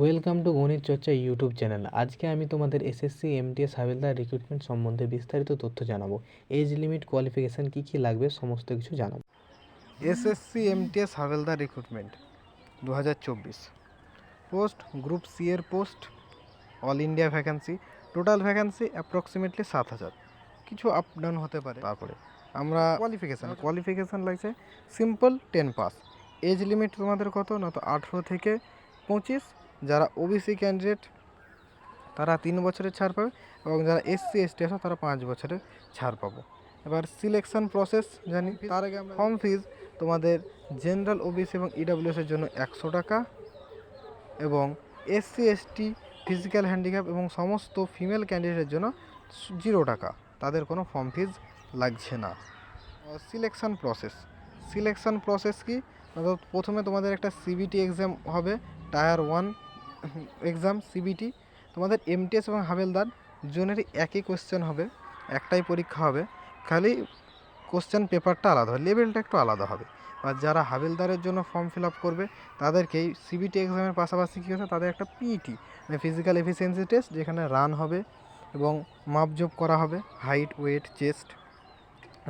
Welcome to গণিত চর্চা YouTube channel. আজকে আমি তোমাদের এসএসসি এমটিএস হাবিলদার রিক্রুটমেন্ট সম্বন্ধে বিস্তারিত তথ্য জানাবো। এজ লিমিট, কোয়ালিফিকেশান কী কী লাগবে সমস্ত কিছু জানাবো। SSC MTS havildar recruitment 2024 post group C এর post, all India vacancy, total vacancy approximately 7,000, কিছু আপ ডাউন হতে পারে। তারপরে আমরা কোয়ালিফিকেশান লাগছে সিম্পল 10 পাস। এজ লিমিট তোমাদের কত না, তো 18 থেকে 25। যারা ওবিসি ক্যান্ডিডেট তারা 3 বছরের ছাড় পাবে, এবং যারা এসসি এসটি আছে তারা 5 বছরের ছাড় পাবো। এবার সিলেকশন প্রসেস জানি। তার আগে আমরা ফর্ম ফিজ তোমাদের জেনারেল, ওবিসি এবং ইডাব্লিউএস এর জন্য 100 টাকা, এবং এসসি এসটি, ফিজিক্যাল হ্যান্ডিক্যাপ এবং সমস্ত ফিমেল ক্যান্ডিডেটের জন্য 0 টাকা, তাদের কোনো ফর্ম ফিজ লাগছে না। সিলেকশন প্রসেস কি, প্রথমে তোমাদের একটা সিবিটি এক্সাম হবে, টায়ার 1 এক্সাম সিবিটি। তোমাদের এমটিএস এবং হাবিলদার দুজনেরই একই কোশ্চেন হবে, একটাই পরীক্ষা হবে, খালি কোশ্চেন পেপারটা আলাদা হবে, লেভেলটা একটু আলাদা হবে। আর যারা হাবিলদারের জন্য ফর্ম ফিল আপ করবে তাদেরকেই সিবিটি এক্সামের পাশাপাশি কী হচ্ছে, তাদের একটা পিইটি মানে ফিজিক্যাল এফিসিয়েন্সি টেস্ট, যেখানে রান হবে এবং মাপজোপ করা হবে, হাইট, ওয়েট, চেস্ট।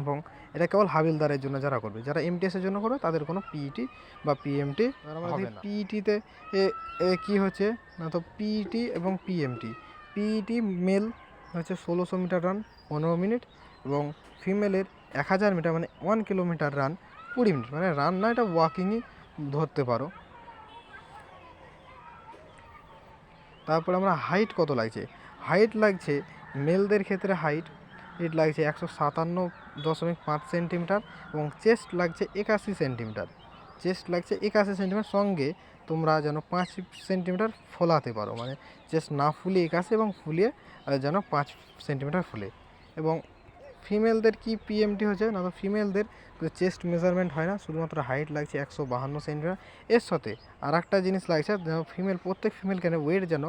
এবং এটা কেবল হাবিলদারের জন্য যারা করবে। যারা এমটিএসের জন্য করবে তাদের কোনো পিইটি বা পিএমটি হবে না। পিইটিতে কী হচ্ছে না, তো পিইটি এবং পিএমটি। পিইটি মেল হচ্ছে 1600 মিটার রান 15 মিনিট, এবং ফিমেলের 1000 মিটার মানে 1 কিলোমিটার রান 20 মিনিট, মানে রান না, এটা ওয়াকিংই ধরতে পারো। তারপর আমরা হাইট কত লাগছে, হাইট লাগছে মেলদের ক্ষেত্রে হাইট লাগছে 157.5 সেন্টিমিটার, এবং চেস্ট লাগছে 81 সেন্টিমিটার। সঙ্গে তোমরা যেন 5 সেন্টিমিটার ফোলাতে পারো, মানে চেস্ট না ফুলিয়ে 81 এবং ফুলিয়ে যেন 5 সেন্টিমিটার ফুলে। এবং ফিমেলদের কি পিএমটি হচ্ছে না, তো ফিমেলদের চেস্ট মেজারমেন্ট হয় না, শুধুমাত্র হাইট লাগছে 152 সেন্টিমিটার। এর সাথে আর একটা জিনিস লাগছে, প্রত্যেক ফিমেল কেন ওয়েট যেন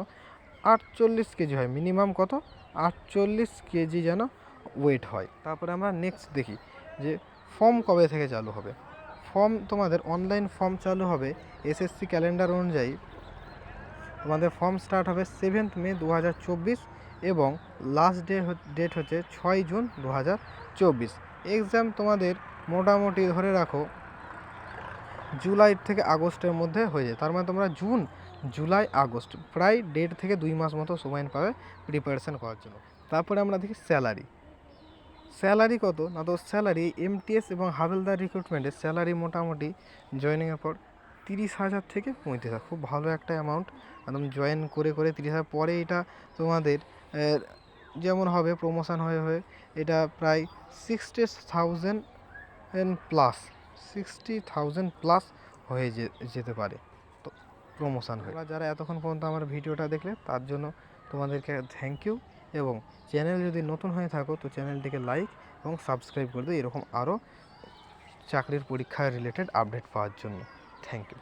48 কেজি হয়, মিনিমাম কত 48 কেজি যেন ওয়েট হয়। তারপরে আমরা নেক্সট দেখি যে ফর্ম কবে থেকে চালু হবে। ফর্ম তোমাদের অনলাইন ফর্ম চালু হবে এসএসসি ক্যালেন্ডার অনুযায়ী। তোমাদের ফর্ম স্টার্ট হবে 7 মে 2024, এবং লাস্ট ডেট হচ্ছে 6 জুন 2024। এক্সাম তোমাদের মোটামুটি ধরে রাখো জুলাই থেকে আগস্টের মধ্যে হয়ে যায়। তার মানে তোমরা জুন, জুলাই, আগস্ট প্রায় 1.5 থেকে 2 মাস মতো সময় পাবে প্রিপারেশান করার জন্য। তারপরে আমরা দেখি স্যালারি কত না, তো স্যালারি এমটিএস এবং হাবিলদার রিক্রুটমেন্টের স্যালারি মোটামুটি জয়েনিংয়ের পর 30,000 থেকে 35,000, খুব ভালো একটা অ্যামাউন্ট। একদম জয়েন করে 30,000 পরে এটা তোমাদের যেমন হবে প্রমোশন হয়ে এটা প্রায় 60,000 প্লাস, 60,000 প্লাস হয়ে যেতে পারে তো প্রমোশন হয়ে। যারা এতক্ষণ পর্যন্ত আমার ভিডিওটা দেখলে তার জন্য তোমাদেরকে থ্যাংক ইউ, এবং চ্যানেল যদি নতুন হয়ে থাকো তো চ্যানেলটিকে লাইক এবং সাবস্ক্রাইব করে দিও এরকম আরও চাকরির পরীক্ষা রিলেটেড আপডেট পাওয়ার জন্য। Thank you.